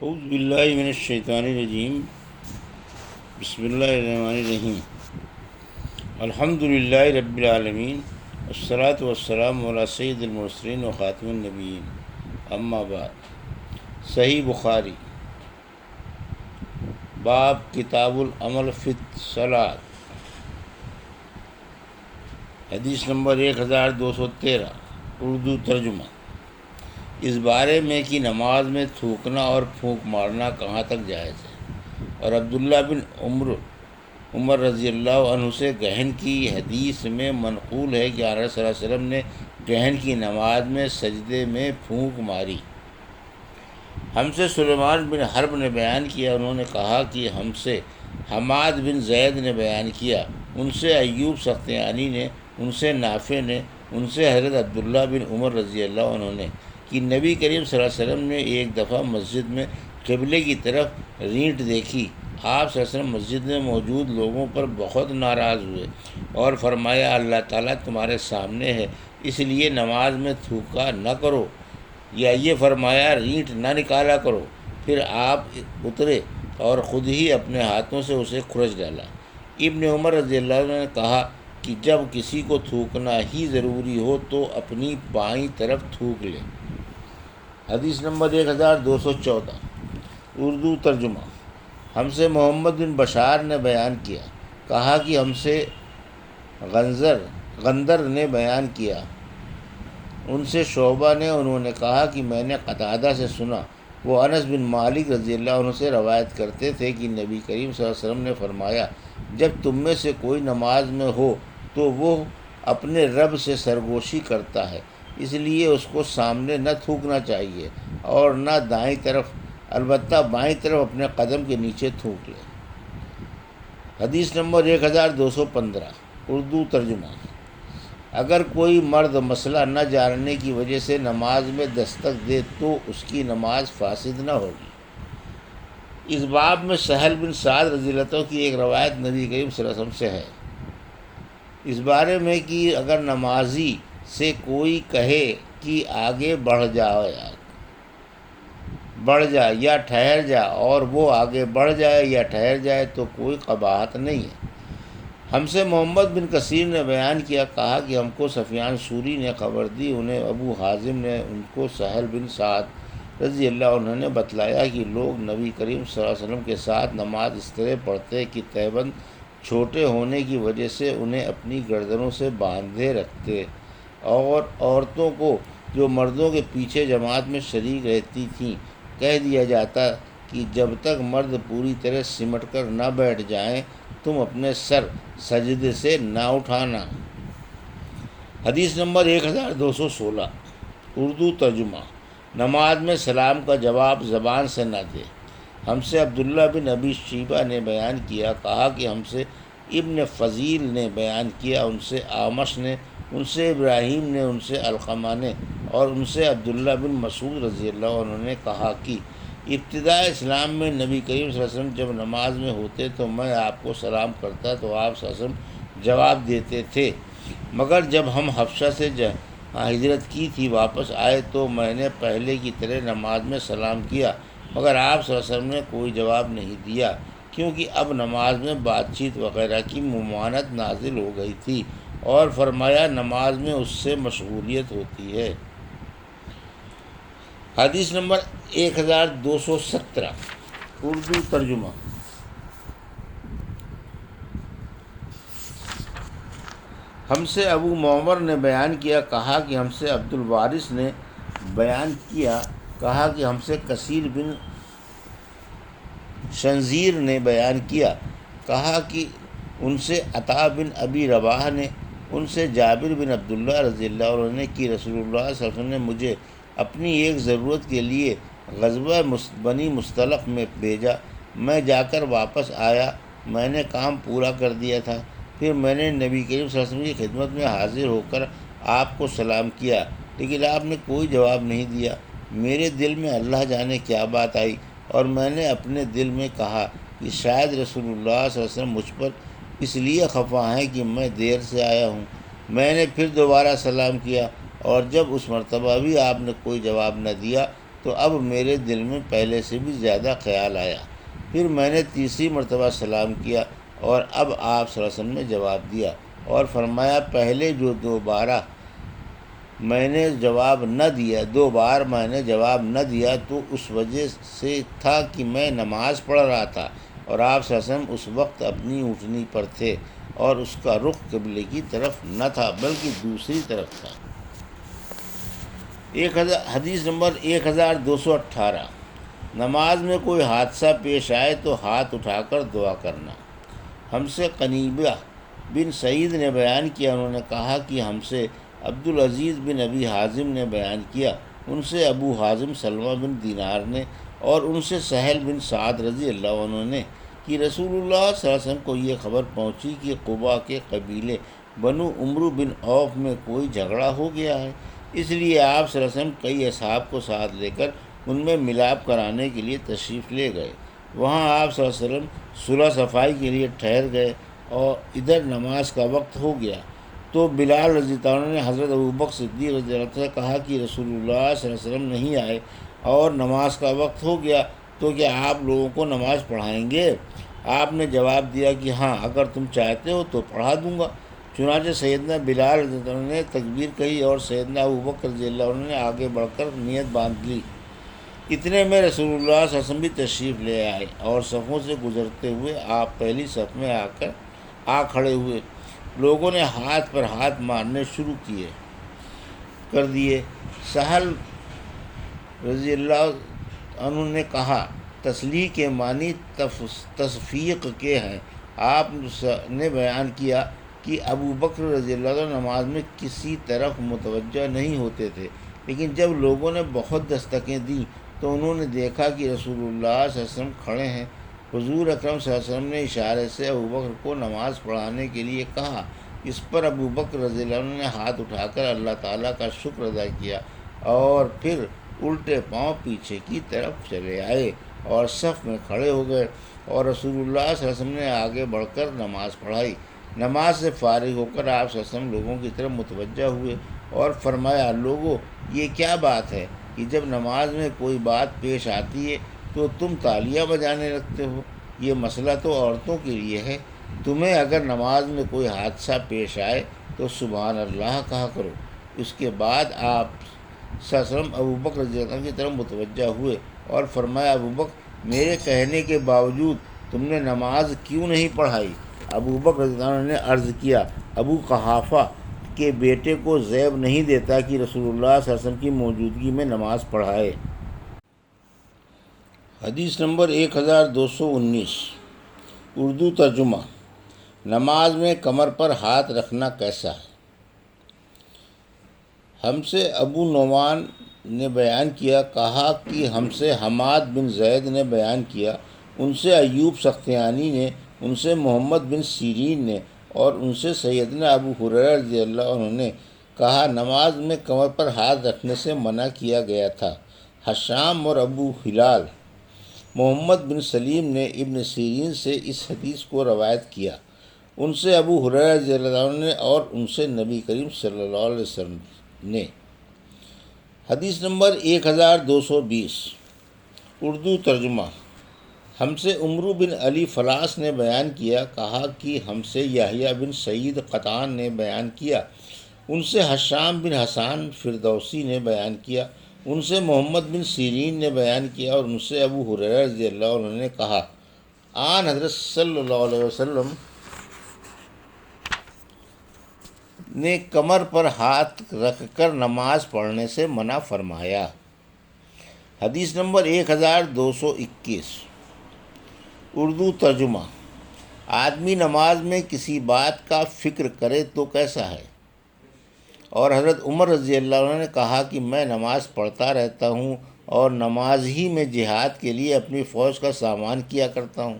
اعوذ باللہ من الشیطان الرجیم، بسم اللہ الرحمن الرحیم۔ الحمد للہ رب العالمین، والصلاة والسلام علی سید المرسلین و خاتم النبیین، اما بعد۔ صحیح بخاری، باب کتاب العمل فی الصلاۃ، حدیث نمبر 1213، اردو ترجمہ۔ اس بارے میں کہ نماز میں تھوکنا اور پھونک مارنا کہاں تک جائز ہے، اور عبداللہ بن عمر رضی اللہ عنہ سے گہن کی حدیث میں منقول ہے کہ آن صلی اللہ علیہ وسلم نے گہن کی نماز میں سجدے میں پھونک ماری۔ ہم سے سلیمان بن حرب نے بیان کیا، انہوں نے کہا کہ ہم سے حماد بن زید نے بیان کیا، ان سے ایوب سختیانی نے، ان سے نافع نے، ان سے حضرت عبداللہ بن عمر رضی اللہ عنہ نے کہ نبی کریم صلی اللہ علیہ وسلم نے ایک دفعہ مسجد میں قبلے کی طرف رینٹ دیکھی۔ آپ صلی اللہ علیہ وسلم مسجد میں موجود لوگوں پر بہت ناراض ہوئے اور فرمایا، اللہ تعالیٰ تمہارے سامنے ہے، اس لیے نماز میں تھوکا نہ کرو، یا یہ فرمایا رینٹ نہ نکالا کرو۔ پھر آپ اترے اور خود ہی اپنے ہاتھوں سے اسے کھرچ ڈالا۔ ابن عمر رضی اللہ عنہ نے کہا کہ جب کسی کو تھوکنا ہی ضروری ہو تو اپنی بائیں طرف تھوک لے۔ حدیث نمبر 1214، اردو ترجمہ۔ ہم سے محمد بن بشار نے بیان کیا، کہا کہ ہم سے غندر نے بیان کیا، ان سے شعبہ نے، انہوں نے کہا کہ میں نے قتادہ سے سنا، وہ انس بن مالک رضی اللہ عنہ سے روایت کرتے تھے کہ نبی کریم صلی اللہ علیہ وسلم نے فرمایا، جب تم میں سے کوئی نماز میں ہو تو وہ اپنے رب سے سرگوشی کرتا ہے، اس لیے اس کو سامنے نہ تھوکنا چاہیے اور نہ دائیں طرف، البتہ بائیں طرف اپنے قدم کے نیچے تھوک لے۔ حدیث نمبر 1215، اردو ترجمہ۔ اگر کوئی مرد مسئلہ نہ جاننے کی وجہ سے نماز میں دستک دے تو اس کی نماز فاسد نہ ہوگی۔ اس باب میں سہل بن سعد رضی اللہ عنہ کی ایک روایت نبی کریم صلی اللہ علیہ وسلم سے ہے، اس بارے میں کہ اگر نمازی سے کوئی کہے کہ آگے بڑھ جا یا ٹھہر جا، اور وہ آگے بڑھ جائے یا ٹھہر جائے تو کوئی قباحت نہیں ہے۔ ہم سے محمد بن کثیر نے بیان کیا، کہا کہ ہم کو سفیان سوری نے خبر دی، انہیں ابو حازم نے، ان کو سہل بن سعد رضی اللہ عنہ نے بتلایا کہ لوگ نبی کریم صلی اللہ علیہ وسلم کے ساتھ نماز اس طرح پڑھتے کہ تہبند چھوٹے ہونے کی وجہ سے انہیں اپنی گردنوں سے باندھے رکھتے، اور عورتوں کو جو مردوں کے پیچھے جماعت میں شریک رہتی تھیں کہہ دیا جاتا کہ جب تک مرد پوری طرح سمٹ کر نہ بیٹھ جائیں تم اپنے سر سجدے سے نہ اٹھانا۔ حدیث نمبر 1216، اردو ترجمہ۔ نماز میں سلام کا جواب زبان سے نہ دے۔ ہم سے عبداللہ بن ابی شیبہ نے بیان کیا، کہا کہ ہم سے ابن فضیل نے بیان کیا، ان سے آمش نے، ان سے ابراہیم نے، ان سے علقمہ نے، اور ان سے عبداللہ بن مسعود رضی اللہ عنہ نے کہا کہ ابتداء اسلام میں نبی کریم صلی اللہ علیہ وسلم جب نماز میں ہوتے تو میں آپ کو سلام کرتا تو آپ صلی اللہ علیہ وسلم جواب دیتے تھے، مگر جب ہم حبشہ سے ہجرت کی تھی واپس آئے تو میں نے پہلے کی طرح نماز میں سلام کیا، مگر آپ صلی اللہ علیہ وسلم نے کوئی جواب نہیں دیا، کیونکہ اب نماز میں بات چیت وغیرہ کی ممانعت نازل ہو گئی تھی، اور فرمایا نماز میں اس سے مشغولیت ہوتی ہے۔ حدیث نمبر 1217، اردو ترجمہ۔ ہم سے ابو معمر نے بیان کیا، کہا کہ ہم سے عبد الوارث نے بیان کیا، کہا کہ ہم سے کثیر بن شنزیر نے بیان کیا، کہا کہ ان سے عطا بن ابی رباح نے، ان سے جابر بن عبداللہ رضی اللہ عنہ نے کہ رسول اللہ صلی اللہ علیہ وسلم نے مجھے اپنی ایک ضرورت کے لیے غزوہ بنی مصطلق میں بھیجا، میں جا کر واپس آیا، میں نے کام پورا کر دیا تھا، پھر میں نے نبی کریم صلی اللہ علیہ وسلم کی خدمت میں حاضر ہو کر آپ کو سلام کیا، لیکن آپ نے کوئی جواب نہیں دیا۔ میرے دل میں اللہ جانے کیا بات آئی، اور میں نے اپنے دل میں کہا کہ شاید رسول اللہ صلی اللہ علیہ وسلم مجھ پر اس لیے خفا ہیں کہ میں دیر سے آیا ہوں۔ میں نے پھر دوبارہ سلام کیا، اور جب اس مرتبہ بھی آپ نے کوئی جواب نہ دیا تو اب میرے دل میں پہلے سے بھی زیادہ خیال آیا۔ پھر میں نے تیسری مرتبہ سلام کیا اور اب آپ صلی اللہ علیہ وسلم نے جواب دیا اور فرمایا، پہلے جو دو بار میں نے جواب نہ دیا تو اس وجہ سے تھا کہ میں نماز پڑھ رہا تھا اور آپ صلی اللہ علیہ وسلم اس وقت اپنی اونٹنی پر تھے اور اس کا رخ قبلے کی طرف نہ تھا بلکہ دوسری طرف تھا۔ حدیث نمبر 1218۔ نماز میں کوئی حادثہ پیش آئے تو ہاتھ اٹھا کر دعا کرنا۔ ہم سے قنیبہ بن سعید نے بیان کیا، انہوں نے کہا کہ ہم سے عبدالعزیز بن ابی حازم نے بیان کیا، ان سے ابو حازم سلمہ بن دینار نے اور ان سے سہل بن سعد رضی اللہ عنہ نے کہ رسول اللہ صلی اللہ علیہ وسلم کو یہ خبر پہنچی کہ قبا کے قبیلے بنو عمرو بن عوف میں کوئی جھگڑا ہو گیا ہے، اس لیے آپ صلی اللہ علیہ وسلم کئی اصحاب کو ساتھ لے کر ان میں ملاپ کرانے کے لیے تشریف لے گئے۔ وہاں آپ صلی اللہ علیہ وسلم صلح صفائی کے لیے ٹھہر گئے اور ادھر نماز کا وقت ہو گیا تو بلال رضی اللہ عنہ نے حضرت ابوبکر صدیق رضی اللہ عنہ سے کہا کہ رسول اللہ صلی اللہ علیہ وسلم نہیں آئے اور نماز کا وقت ہو گیا تو کیا آپ لوگوں کو نماز پڑھائیں گے؟ آپ نے جواب دیا کہ ہاں، اگر تم چاہتے ہو تو پڑھا دوں گا۔ چنانچہ سیدنا بلال رضی اللہ عنہ نے تکبیر کہی اور سیدنا ابوبکر رضی اللہ عنہ نے آگے بڑھ کر نیت باندھ لی۔ اتنے میں رسول اللہ صلی اللہ علیہ وسلم بھی تشریف لے آئے اور صفوں سے گزرتے ہوئے آپ پہلی صف میں آ کھڑے ہوئے۔ لوگوں نے ہاتھ پر ہاتھ مارنے شروع کر دیے۔ سہل رضی اللہ عنہ نے کہا، تسلیح کے معنی تصفیق کے ہیں۔ آپ نے بیان کیا کہ ابو بکر رضی اللہ عنہ نماز میں کسی طرف متوجہ نہیں ہوتے تھے، لیکن جب لوگوں نے بہت دستکیں دیں تو انہوں نے دیکھا کہ رسول اللہ صلی اللہ علیہ وسلم کھڑے ہیں۔ حضور اکرم صلی اللہ علیہ وسلم نے اشارے سے ابو بکر کو نماز پڑھانے کے لیے کہا۔ اس پر ابو بکر رضی اللہ عنہ نے ہاتھ اٹھا کر اللہ تعالیٰ کا شکر ادا کیا اور پھر الٹے پاؤں پیچھے کی طرف چلے آئے اور صف میں کھڑے ہو گئے اور رسول اللہ صلی اللہ علیہ وسلم نے آگے بڑھ کر نماز پڑھائی۔ نماز سے فارغ ہو کر آپ صلی اللہ علیہ وسلم لوگوں کی طرف متوجہ ہوئے اور فرمایا، لوگو، یہ کیا بات ہے کہ جب نماز میں کوئی بات پیش آتی ہے تو تم تالیاں بجانے لگتے ہو؟ یہ مسئلہ تو عورتوں کے لیے ہے۔ تمہیں اگر نماز میں کوئی حادثہ پیش آئے تو سبحان اللہ کہا کرو۔ اس کے بعد آپ صلی اللہ علیہ وسلم ابو بکر رضی اللہ عنہ کی طرف متوجہ ہوئے اور فرمایا، ابو بکر، میرے کہنے کے باوجود تم نے نماز کیوں نہیں پڑھائی؟ ابو بکر رضی اللہ عنہ نے عرض کیا، ابو قحافہ کے بیٹے کو زیب نہیں دیتا کہ رسول اللہ صلی اللہ علیہ وسلم کی موجودگی میں نماز پڑھائے۔ حدیث نمبر 1219۔ اردو ترجمہ۔ نماز میں کمر پر ہاتھ رکھنا کیسا ہے؟ ہم سے ابو نعمان نے بیان کیا، کہا کہ ہم سے حماد بن زید نے بیان کیا، ان سے ایوب سختیانی نے، ان سے محمد بن سیرین نے اور ان سے سیدنا ابو ہریرہ رضی اللہ عنہ نے کہا، نماز میں کمر پر ہاتھ رکھنے سے منع کیا گیا تھا۔ حشام اور ابو ہلال محمد بن سلیم نے ابن سیرین سے اس حدیث کو روایت کیا، ان سے ابو ہریرہ رضی اللہ عنہ نے اور ان سے نبی کریم صلی اللہ علیہ وسلم نے۔ حدیث نمبر 1220۔ اردو ترجمہ۔ ہم سے عمرو بن علی فلاس نے بیان کیا، کہا کہ ہم سے یحییٰ بن سعید قطان نے بیان کیا، ان سے حشام بن حسان فردوسی نے بیان کیا، ان سے محمد بن سیرین نے بیان کیا اور ان سے ابو ہریرہ رضی اللہ عنہ نے کہا، آن حضرت صلی اللہ علیہ وسلم نے کمر پر ہاتھ رکھ کر نماز پڑھنے سے منع فرمایا۔ حدیث نمبر 1221۔ اردو ترجمہ۔ آدمی نماز میں کسی بات کا فکر کرے تو کیسا ہے؟ اور حضرت عمر رضی اللہ عنہ نے کہا کہ میں نماز پڑھتا رہتا ہوں اور نماز ہی میں جہاد کے لیے اپنی فوج کا سامان کیا کرتا ہوں۔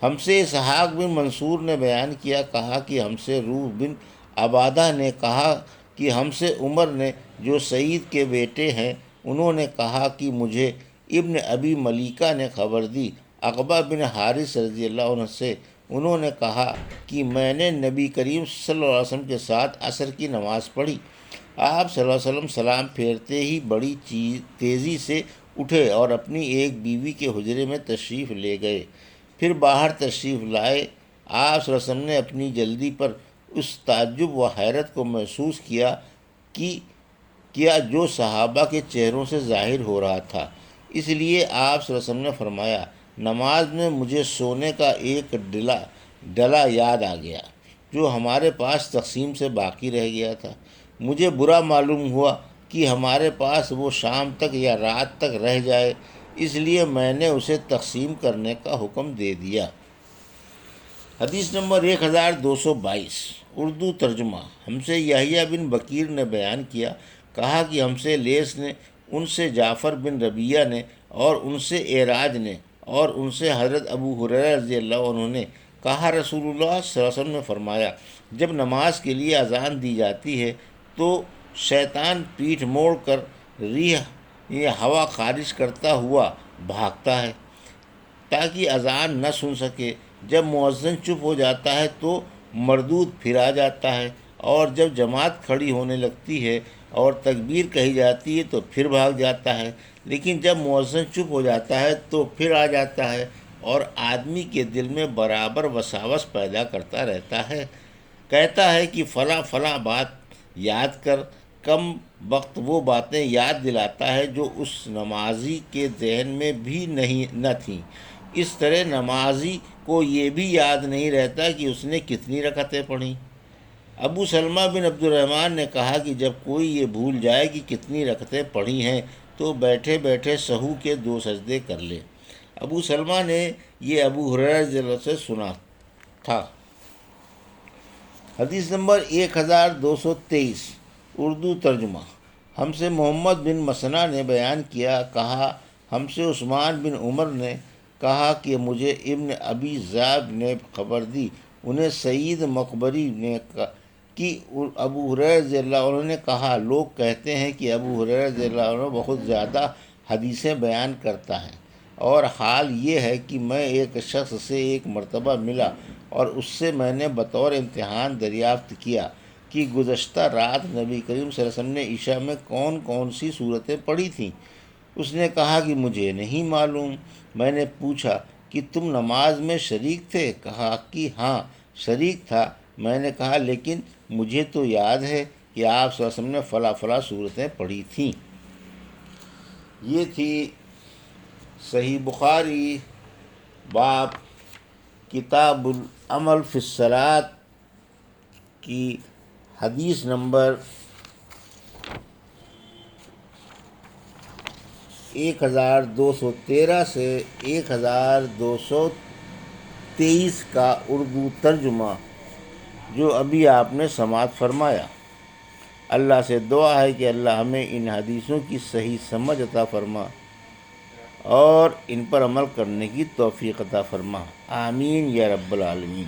ہم سے اسحاق بن منصور نے بیان کیا، کہا کہ ہم سے روح بن عبادہ نے کہا کہ ہم سے عمر نے، جو سعید کے بیٹے ہیں، انہوں نے کہا کہ مجھے ابن ابی ملیکہ نے خبر دی، عقبہ بن حارث رضی اللہ عنہ سے، انہوں نے کہا کہ میں نے نبی کریم صلی اللہ علیہ وسلم کے ساتھ عصر کی نماز پڑھی، آپ صلی اللہ علیہ وسلم سلام پھیرتے ہی بڑی تیزی سے اٹھے اور اپنی ایک بیوی کے حجرے میں تشریف لے گئے، پھر باہر تشریف لائے۔ آپ صلی اللہ علیہ وسلم نے اپنی جلدی پر اس تعجب و حیرت کو محسوس کیا جو صحابہ کے چہروں سے ظاہر ہو رہا تھا۔ اس لیے آپ صلی اللہ علیہ وسلم نے فرمایا، نماز میں مجھے سونے کا ایک ڈلا یاد آ گیا جو ہمارے پاس تقسیم سے باقی رہ گیا تھا۔ مجھے برا معلوم ہوا کہ ہمارے پاس وہ شام تک یا رات تک رہ جائے، اس لیے میں نے اسے تقسیم کرنے کا حکم دے دیا۔ حدیث نمبر 1222 اردو ترجمہ۔ ہم سے یحییٰ بن بکیر نے بیان کیا، کہا کہ ہم سے لیث نے، ان سے جعفر بن ربیہ نے، اور ان سے اعراج نے، اور ان سے حضرت ابو ہریرہ رضی اللہ عنہ نے کہا، رسول اللہ صلی اللہ علیہ وسلم نے فرمایا، جب نماز کے لیے اذان دی جاتی ہے تو شیطان پیٹھ موڑ کر ریح یا ہوا خارج کرتا ہوا بھاگتا ہے تاکہ اذان نہ سن سکے۔ جب مؤذن چپ ہو جاتا ہے تو مردود پھر آ جاتا ہے، اور جب جماعت کھڑی ہونے لگتی ہے اور تکبیر کہی جاتی ہے تو پھر بھاگ جاتا ہے، لیکن جب مؤذن چپ ہو جاتا ہے تو پھر آ جاتا ہے، اور آدمی کے دل میں برابر وساوس پیدا کرتا رہتا ہے، کہتا ہے کہ فلاں فلاں بات یاد کر۔ کم وقت وہ باتیں یاد دلاتا ہے جو اس نمازی کے ذہن میں بھی نہ تھیں۔ اس طرح نمازی کو یہ بھی یاد نہیں رہتا کہ اس نے کتنی رکعتیں پڑھیں۔ ابو سلمہ بن عبد الرحمن نے کہا کہ جب کوئی یہ بھول جائے کہ کتنی رکعتیں پڑھی ہیں تو بیٹھے بیٹھے سہو کے 2 سجدے کر لے۔ ابو سلمہ نے یہ ابو ہریرہ رضی اللہ عنہ سے سنا تھا۔ حدیث نمبر 1223 اردو ترجمہ۔ ہم سے محمد بن مسنہ نے بیان کیا، کہا ہم سے عثمان بن عمر نے کہا کہ مجھے ابن ابی ذئب نے خبر دی، انہیں سعید مقبری نے کہ ابو ہریرہ رضی اللہ عنہ نے کہا، لوگ کہتے ہیں کہ ابو ہریرہ رضی اللہ عنہ بہت زیادہ حدیثیں بیان کرتا ہے، اور حال یہ ہے کہ میں ایک شخص سے ایک مرتبہ ملا اور اس سے میں نے بطور امتحان دریافت کیا کہ گزشتہ رات نبی کریم صلی اللہ علیہ وسلم نے عشاء میں کون کون سی صورتیں پڑھی تھیں۔ اس نے کہا کہ مجھے نہیں معلوم۔ میں نے پوچھا کہ تم نماز میں شریک تھے؟ کہا کہ ہاں شریک تھا۔ میں نے کہا لیکن مجھے تو یاد ہے کہ آپ صلی اللہ علیہ وسلم نے فلاں فلاں صورتیں پڑھی تھیں۔ یہ تھی صحیح بخاری باب کتاب العمل فی الصلاۃ کی حدیث نمبر 1213 سے 1223 کا اردو ترجمہ جو ابھی آپ نے سماعت فرمایا۔ اللہ سے دعا ہے کہ اللہ ہمیں ان حدیثوں کی صحیح سمجھ عطا فرما اور ان پر عمل کرنے کی توفیق عطا فرما، آمین یا رب العالمین۔